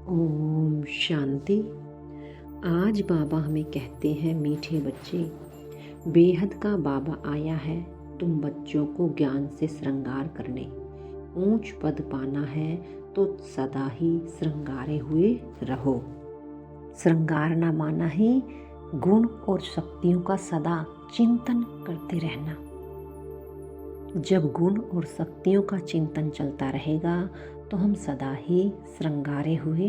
ओम शांति। आज बाबा हमें कहते हैं, मीठे बच्चे, बेहद का बाबा आया है तुम बच्चों को ज्ञान से श्रृंगार करने। ऊंच पद पाना है तो सदा ही श्रृंगारे हुए रहो। श्रृंगारना माना ही गुण और शक्तियों का सदा चिंतन करते रहना। जब गुण और शक्तियों का चिंतन चलता रहेगा तो हम सदा ही श्रृंगारे हुए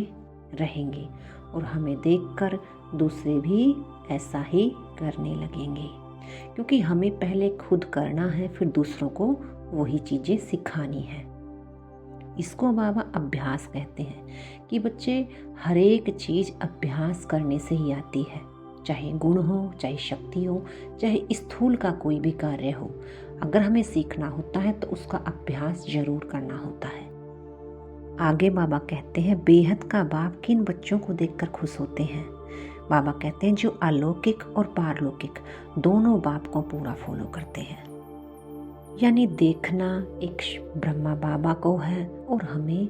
रहेंगे और हमें देखकर दूसरे भी ऐसा ही करने लगेंगे, क्योंकि हमें पहले खुद करना है, फिर दूसरों को वही चीज़ें सिखानी है। इसको बाबा अभ्यास कहते हैं कि बच्चे, हर एक चीज़ अभ्यास करने से ही आती है। चाहे गुण हो, चाहे शक्ति हो, चाहे स्थूल का कोई भी कार्य हो, अगर हमें सीखना होता है तो उसका अभ्यास जरूर करना होता है। आगे बाबा कहते हैं, बेहद का बाप किन बच्चों को देखकर खुश होते हैं। बाबा कहते हैं, जो अलौकिक और पारलौकिक दोनों बाप को पूरा फॉलो करते हैं। यानी देखना एक ब्रह्मा बाबा को है और हमें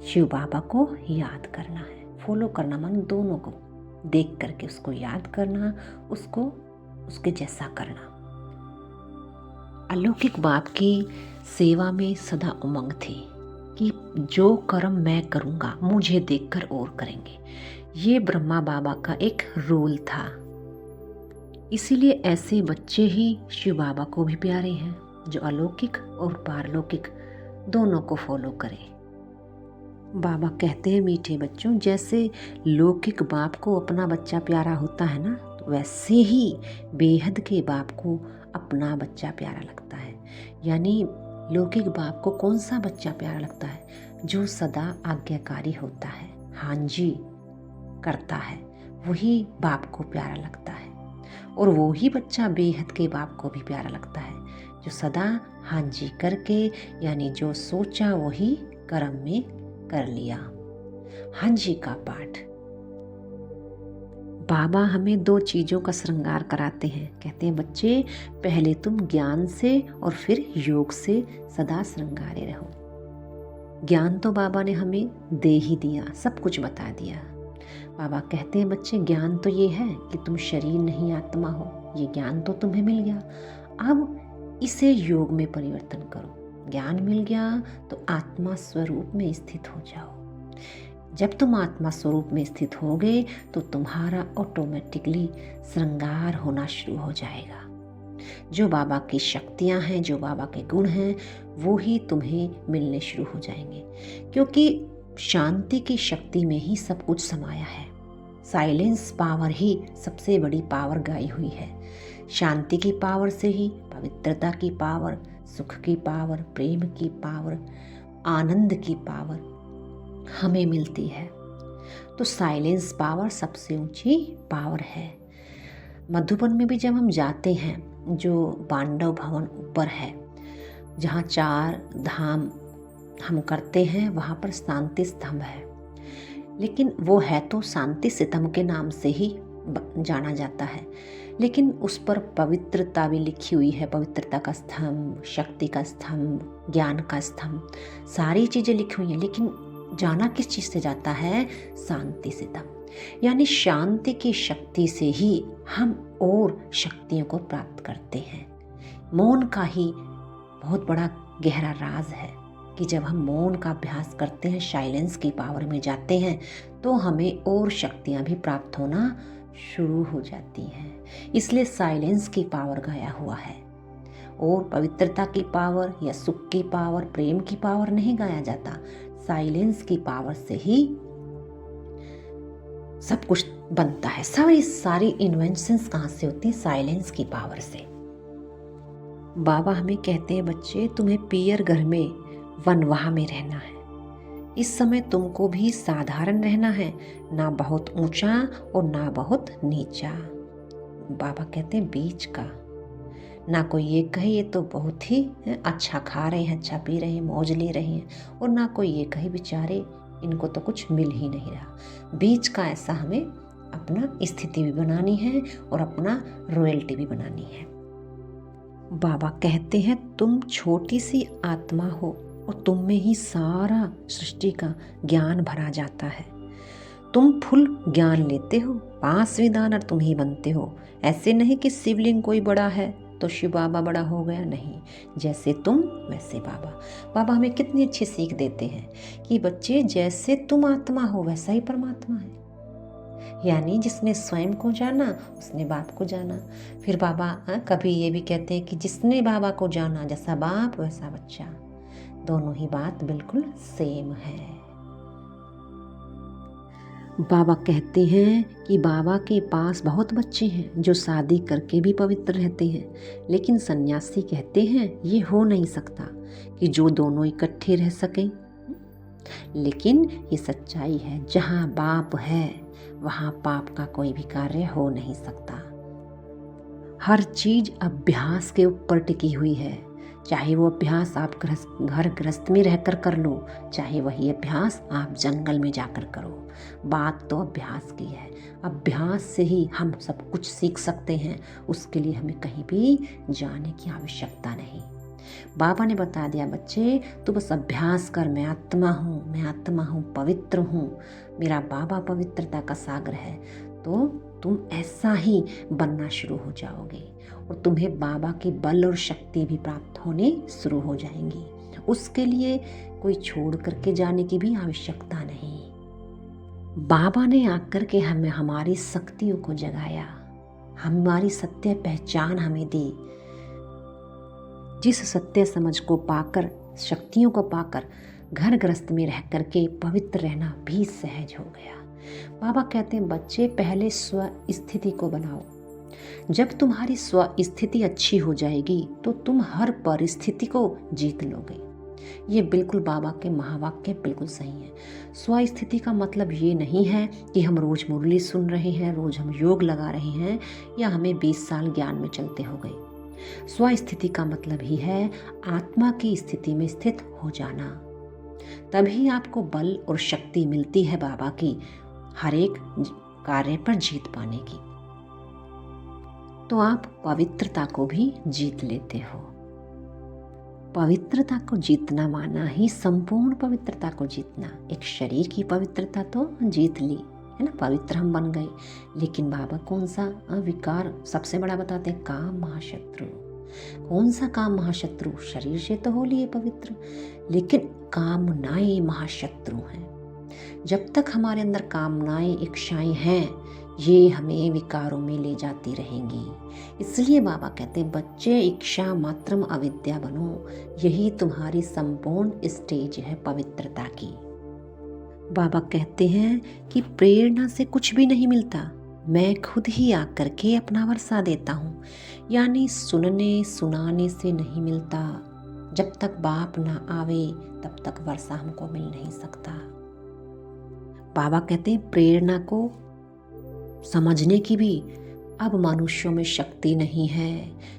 शिव बाबा को याद करना है। फॉलो करना मन दोनों को देख करके उसको याद करना, उसको उसके जैसा करना। अलौकिक बाप की सेवा में सदा उमंग थी कि जो कर्म मैं करूँगा मुझे देखकर और करेंगे। ये ब्रह्मा बाबा का एक रूल था। इसीलिए ऐसे बच्चे ही शिव बाबा को भी प्यारे हैं, जो अलौकिक और पारलौकिक दोनों को फॉलो करें। बाबा कहते हैं, मीठे बच्चों, जैसे लौकिक बाप को अपना बच्चा प्यारा होता है ना, तो वैसे ही बेहद के बाप को अपना बच्चा प्यारा लगता है। यानी लौकिक बाप को कौन सा बच्चा प्यारा लगता है? जो सदा आज्ञाकारी होता है, हाँ जी करता है, वही बाप को प्यारा लगता है। और वही बच्चा बेहद के बाप को भी प्यारा लगता है, जो सदा हाँ जी करके, यानी जो सोचा वही कर्म में कर लिया। हाँ जी का पाठ। बाबा हमें दो चीज़ों का श्रृंगार कराते हैं। कहते हैं, बच्चे, पहले तुम ज्ञान से और फिर योग से सदा श्रृंगारे रहो। ज्ञान तो बाबा ने हमें दे ही दिया, सब कुछ बता दिया। बाबा कहते हैं, बच्चे, ज्ञान तो ये है कि तुम शरीर नहीं आत्मा हो। ये ज्ञान तो तुम्हें मिल गया, अब इसे योग में परिवर्तन करो। ज्ञान मिल गया तो आत्मा स्वरूप में स्थित हो जाओ। जब तुम आत्मा स्वरूप में स्थित होगे तो तुम्हारा ऑटोमेटिकली श्रृंगार होना शुरू हो जाएगा। जो बाबा की शक्तियां हैं, जो बाबा के गुण हैं, वो ही तुम्हें मिलने शुरू हो जाएंगे, क्योंकि शांति की शक्ति में ही सब कुछ समाया है। साइलेंस पावर ही सबसे बड़ी पावर गाई हुई है। शांति की पावर से ही पवित्रता की पावर, सुख की पावर, प्रेम की पावर, आनंद की पावर हमें मिलती है। तो साइलेंस पावर सबसे ऊंची पावर है। मधुबन में भी जब हम जाते हैं, जो पांडव भवन ऊपर है, जहाँ 4 धाम हम करते हैं, वहाँ पर शांति स्तंभ है। लेकिन वो है तो शांति स्तंभ के नाम से ही जाना जाता है, लेकिन उस पर पवित्रता भी लिखी हुई है। पवित्रता का स्तंभ, शक्ति का स्तंभ, ज्ञान का स्तंभ, सारी चीज़ें लिखी हुई हैं। लेकिन जाना किस चीज़ से जाता है? शांति स्तंभ। यानी शांति की शक्ति से ही हम और शक्तियों को प्राप्त करते हैं। मौन का ही बहुत बड़ा गहरा राज है कि जब हम मौन का अभ्यास करते हैं, साइलेंस की पावर में जाते हैं, तो हमें और शक्तियां भी प्राप्त होना शुरू हो जाती हैं। इसलिए साइलेंस की पावर गाया हुआ है। और पवित्रता की पावर या सुख की पावर, प्रेम की पावर नहीं गाया जाता। साइलेंस की पावर से ही सब कुछ बनता है। सारी इन्वेंशंस कहाँ से होती हैं? साइलेंस की पावर से। बाबा हमें कहते हैं, बच्चे, तुम्हें पियर घर में वनवाह में रहना है। इस समय तुमको भी साधारण रहना है, ना बहुत ऊंचा और ना बहुत नीचा। बाबा कहते हैं, बीच का। ना कोई ये कहे ये तो बहुत ही अच्छा खा रहे हैं, अच्छा पी रहे हैं, मौज ले रहे हैं, और ना कोई ये कहे बेचारे इनको तो कुछ मिल ही नहीं रहा। बीच का ऐसा हमें अपना स्थिति भी बनानी है और अपना रॉयल्टी भी बनानी है। बाबा कहते हैं, तुम छोटी सी आत्मा हो और तुम में ही सारा सृष्टि का ज्ञान भरा जाता है। तुम फुल ज्ञान लेते हो, 5वीं दानव तुम ही बनते हो। ऐसे नहीं कि शिवलिंग कोई बड़ा है तो शिव बाबा बड़ा हो गया, नहीं। जैसे तुम वैसे बाबा। बाबा हमें कितनी अच्छी सीख देते हैं कि बच्चे जैसे तुम आत्मा हो वैसा ही परमात्मा है। यानी जिसने स्वयं को जाना उसने बाप को जाना। फिर बाबा कभी ये भी कहते हैं कि जिसने बाबा को जाना, जैसा बाप वैसा बच्चा। दोनों ही बात बिल्कुल सेम है। बाबा कहते हैं कि बाबा के पास बहुत बच्चे हैं जो शादी करके भी पवित्र रहते हैं, लेकिन सन्यासी कहते हैं ये हो नहीं सकता कि जो दोनों इकट्ठे रह सकें। लेकिन ये सच्चाई है, जहाँ बाप है वहाँ पाप का कोई भी कार्य हो नहीं सकता। हर चीज अभ्यास के ऊपर टिकी हुई है। चाहे वो अभ्यास आप घर गृहस्थ में रहकर कर लो, चाहे वही अभ्यास आप जंगल में जाकर करो, बात तो अभ्यास की है। अभ्यास से ही हम सब कुछ सीख सकते हैं, उसके लिए हमें कहीं भी जाने की आवश्यकता नहीं। बाबा ने बता दिया बच्चे तू बस अभ्यास कर, मैं आत्मा हूँ, पवित्र हूँ, मेरा बाबा पवित्रता का सागर है। तो तुम ऐसा ही बनना शुरू हो जाओगे और तुम्हें बाबा की बल और शक्ति भी प्राप्त होने शुरू हो जाएंगी। उसके लिए कोई छोड़ करके जाने की भी आवश्यकता नहीं। बाबा ने आकर के हमें हमारी शक्तियों को जगाया, हमारी सत्य पहचान हमें दी। जिस सत्य समझ को पाकर, शक्तियों को पाकर घर गृहस्थ में रह करके पवित्र रहना भी सहज हो गया। बाबा कहते हैं बच्चे पहले स्व स्थिति को बनाओ। जब तुम्हारी स्व स्थिति अच्छी हो जाएगी तो तुम हर परिस्थिति को जीत लोगे। ये बिल्कुल बाबा के महावाक्य बिल्कुल सही है। स्व स्थिति का मतलब ये नहीं है कि हम रोज मुरली सुन रहे हैं, रोज हम योग लगा रहे हैं या हमें 20 साल ज्ञान में चलते हो गए। स्व स्थिति का मतलब ही है आत्मा की स्थिति में स्थित हो जाना। तभी आपको बल और शक्ति मिलती है बाबा की हर एक कार्य पर जीत पाने की। तो आप पवित्रता को भी जीत लेते हो। पवित्रता को जीतना माना ही संपूर्ण पवित्रता को जीतना। एक शरीर की पवित्रता तो जीत ली है ना, पवित्र हम बन गए। लेकिन बाबा कौन सा विकार सबसे बड़ा बताते हैं? काम महाशत्रु। कौन सा काम महाशत्रु? शरीर से तो हो लिए पवित्र, लेकिन कामनाएं महाशत्रु हैं। जब तक हमारे अंदर कामनाएं, इच्छाएं हैं, ये हमें विकारों में ले जाती रहेंगी। इसलिए बाबा कहते हैं बच्चे इच्छा मात्रम अविद्या बनो। यही तुम्हारी संपूर्ण स्टेज है पवित्रता की। बाबा कहते हैं कि प्रेरणा से कुछ भी नहीं मिलता, मैं खुद ही आकर के अपना वर्षा देता हूँ। यानी सुनने सुनाने से नहीं मिलता। जब तक बाप ना आवे तब तक वर्षा हमको मिल नहीं सकता। बाबा कहते हैं प्रेरणा को समझने की भी अब मनुष्यों में शक्ति नहीं है,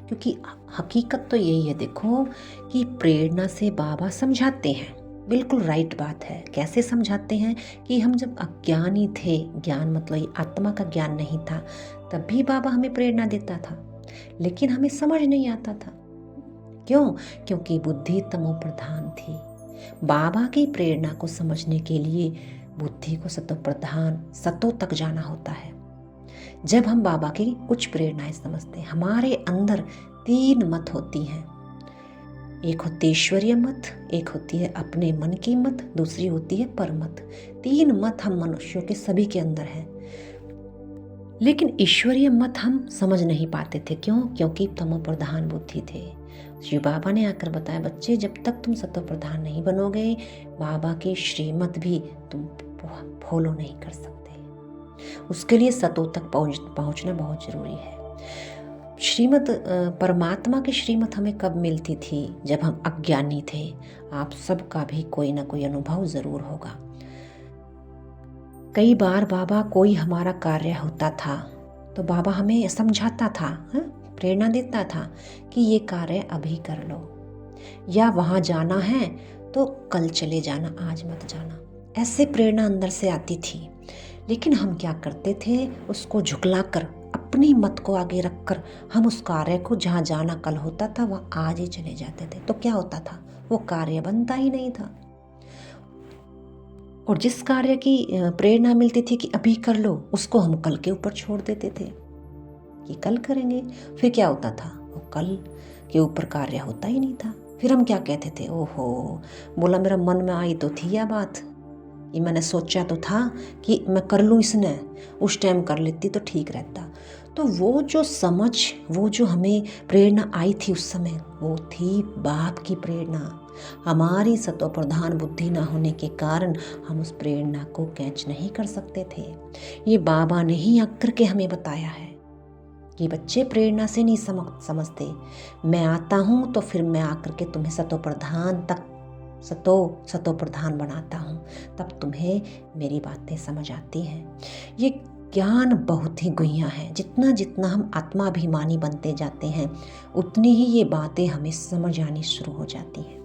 क्योंकि हकीकत तो यही है। देखो कि प्रेरणा से बाबा समझाते हैं, बिल्कुल राइट बात है। कैसे समझाते हैं कि हम जब अज्ञानी थे, ज्ञान मतलब आत्मा का ज्ञान नहीं था, तब भी बाबा हमें प्रेरणा देता था, लेकिन हमें समझ नहीं आता था। क्यों? क्योंकि बुद्धि तमो प्रधान थी। बाबा की प्रेरणा को समझने के लिए बुद्धि को सतो प्रधान, सतो तक जाना होता है। जब हम बाबा की कुछ प्रेरणाएं समझते हैं, हमारे अंदर 3 मत होती हैं। एक होती है ईश्वरीय मत, एक होती है अपने मन की मत, दूसरी होती है परमत। 3 मत हम मनुष्यों के सभी के अंदर है। लेकिन ईश्वरीय मत हम समझ नहीं पाते थे। क्यों? क्योंकि तमो प्रधान बुद्धि थे। शिव बाबा ने आकर बताया बच्चे जब तक तुम सतो प्रधान नहीं बनोगे, बाबा की श्रीमत भी तुम फॉलो नहीं कर सकते। उसके लिए सतो तक पहुंचना बहुत जरूरी है। श्रीमत, परमात्मा की श्रीमत हमें कब मिलती थी? जब हम अज्ञानी थे। आप सबका भी कोई ना कोई अनुभव जरूर होगा। कई बार बाबा कोई हमारा कार्य होता था तो बाबा हमें समझाता था, प्रेरणा देता था कि ये कार्य अभी कर लो, या वहाँ जाना है तो कल चले जाना, आज मत जाना। ऐसे प्रेरणा अंदर से आती थी। लेकिन हम क्या करते थे? उसको झुकला कर अपनी मत को आगे रखकर हम उस कार्य को जहाँ जाना कल होता था वहाँ आज ही चले जाते थे, तो क्या होता था, वो कार्य बनता ही नहीं था। और जिस कार्य की प्रेरणा मिलती थी कि अभी कर लो, उसको हम कल के ऊपर छोड़ देते थे कि कल करेंगे। फिर क्या होता था, वो कल के ऊपर कार्य होता ही नहीं था। फिर हम क्या कहते थे, ओहो, बोला मेरा मन में आई तो थी यह बात, ये मैंने सोचा तो था कि मैं कर लूँ, इसने उस टाइम कर लेती तो ठीक रहता। तो वो जो समझ, वो जो हमें प्रेरणा आई थी उस समय, वो थी बाप की प्रेरणा। हमारी सत्व प्रधान बुद्धि ना होने के कारण हम उस प्रेरणा को कैच नहीं कर सकते थे। ये बाबा ने ही आकर के हमें बताया है कि बच्चे प्रेरणा से नहीं समझते, मैं आता हूँ तो फिर मैं आकर के तुम्हें सत्व प्रधान बनाता हूँ, तब तुम्हें मेरी बातें समझ आती हैं। ये ज्ञान बहुत ही गुह्या है। जितना जितना हम आत्माभिमानी बनते जाते हैं उतनी ही ये बातें हमें समझ आनी शुरू हो जाती हैं।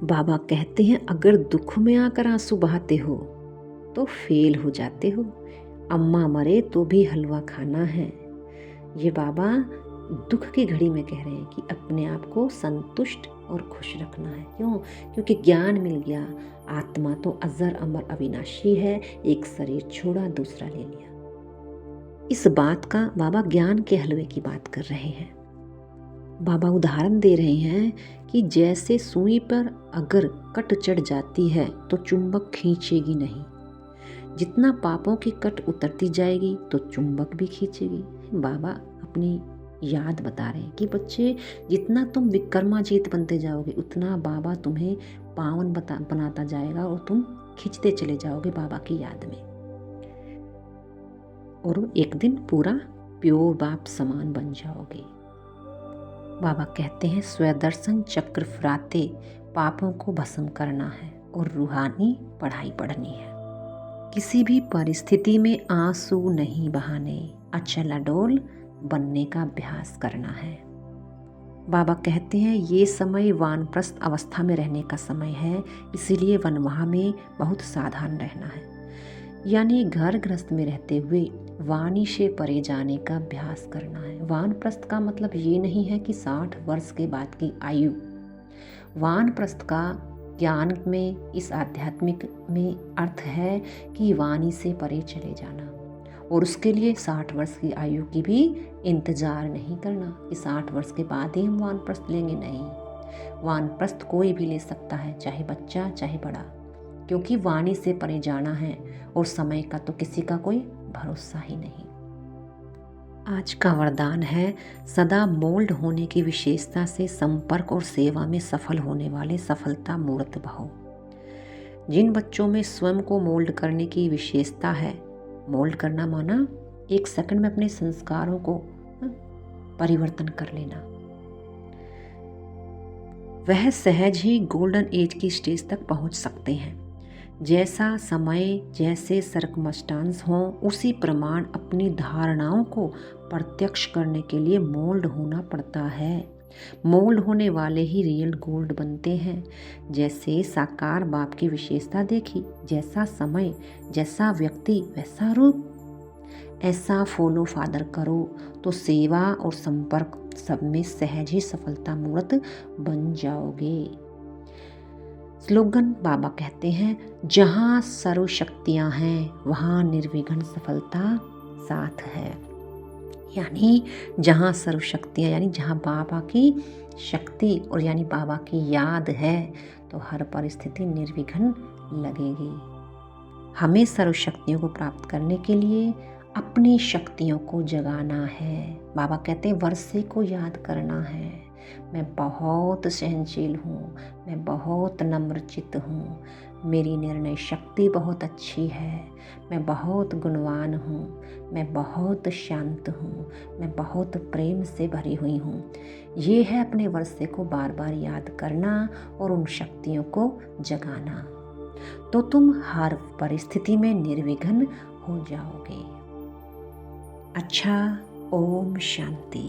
बाबा कहते हैं अगर दुख में आकर आंसू बहाते हो तो फेल हो जाते हो, अम्मा मरे तो भी हलवा खाना है। ये बाबा दुख की घड़ी में कह रहे हैं कि अपने आप को संतुष्ट और खुश रखना है। क्यों? क्योंकि ज्ञान मिल गया, आत्मा तो अजर अमर अविनाशी है, एक शरीर छोड़ा दूसरा ले लिया। इस बात का बाबा ज्ञान के हलवे की बात कर रहे हैं। बाबा उदाहरण दे रहे हैं कि जैसे सुई पर अगर कट चढ़ जाती है तो चुंबक खींचेगी नहीं, जितना पापों की कट उतरती जाएगी तो चुंबक भी खींचेगी। बाबा अपनी याद बता रहे हैं कि बच्चे जितना तुम विक्रमाजीत बनते जाओगे उतना बाबा तुम्हें पावन बनाता जाएगा और तुम खींचते चले जाओगे बाबा की याद में, और एक दिन पूरा प्योर बाप समान बन जाओगे। बाबा कहते हैं स्वदर्शन चक्र फुराते पापों को भस्म करना है और रूहानी पढ़ाई पढ़नी है। किसी भी परिस्थिति में आंसू नहीं बहाने, अचल अडोल बनने का अभ्यास करना है। बाबा कहते हैं ये समय वानप्रस्थ अवस्था में रहने का समय है, इसीलिए वनवाह में बहुत सावधान रहना है। यानी घर गृहस्थ में रहते हुए वाणी से परे जाने का अभ्यास करना है। वानप्रस्थ का मतलब ये नहीं है कि 60 वर्ष के बाद की आयु। वानप्रस्थ का ज्ञान में, इस आध्यात्मिक में अर्थ है कि वाणी से परे चले जाना, और उसके लिए 60 वर्ष की आयु की भी इंतजार नहीं करना कि 60 वर्ष के बाद ही हम वानप्रस्थ लेंगे। नहीं, वानप्रस्थ कोई भी ले सकता है, चाहे बच्चा चाहे बड़ा, क्योंकि वाणी से परे जाना है और समय का तो किसी का कोई भरोसा ही नहीं। आज का वरदान है सदा मोल्ड होने की विशेषता से संपर्क और सेवा में सफल होने वाले सफलता मूर्त भव। जिन बच्चों में स्वयं को मोल्ड करने की विशेषता है, मोल्ड करना माना एक सेकंड में अपने संस्कारों को परिवर्तन कर लेना, वह सहज ही गोल्डन एज की स्टेज तक पहुंच सकते हैं। जैसा समय, जैसे सर्कमस्टांस हों, उसी प्रमाण अपनी धारणाओं को प्रत्यक्ष करने के लिए मोल्ड होना पड़ता है। मोल्ड होने वाले ही रियल गोल्ड बनते हैं। जैसे साकार बाप की विशेषता देखी, जैसा समय, जैसा व्यक्ति वैसा रूप, ऐसा फॉलो फादर करो तो सेवा और संपर्क सब में सहज ही सफलता मूर्त बन जाओगे। स्लोगन बाबा कहते हैं जहाँ सर्व शक्तियाँ हैं वहाँ निर्विघ्न सफलता साथ है। यानी जहाँ सर्व शक्तियाँ, यानी जहाँ बाबा की शक्ति और यानी बाबा की याद है तो हर परिस्थिति निर्विघ्न लगेगी। हमें सर्व शक्तियों को प्राप्त करने के लिए अपनी शक्तियों को जगाना है। बाबा कहते हैं वर्षे को याद करना है। मैं बहुत सहनशील हूँ, मैं बहुत नम्रचित्त हूँ, मेरी निर्णय शक्ति बहुत अच्छी है, मैं बहुत गुणवान हूँ, मैं बहुत शांत हूँ, मैं बहुत प्रेम से भरी हुई हूँ। ये है अपने वर्षे को बार बार याद करना और उन शक्तियों को जगाना, तो तुम हर परिस्थिति में निर्विघ्न हो जाओगे। अच्छा, ओम शांति।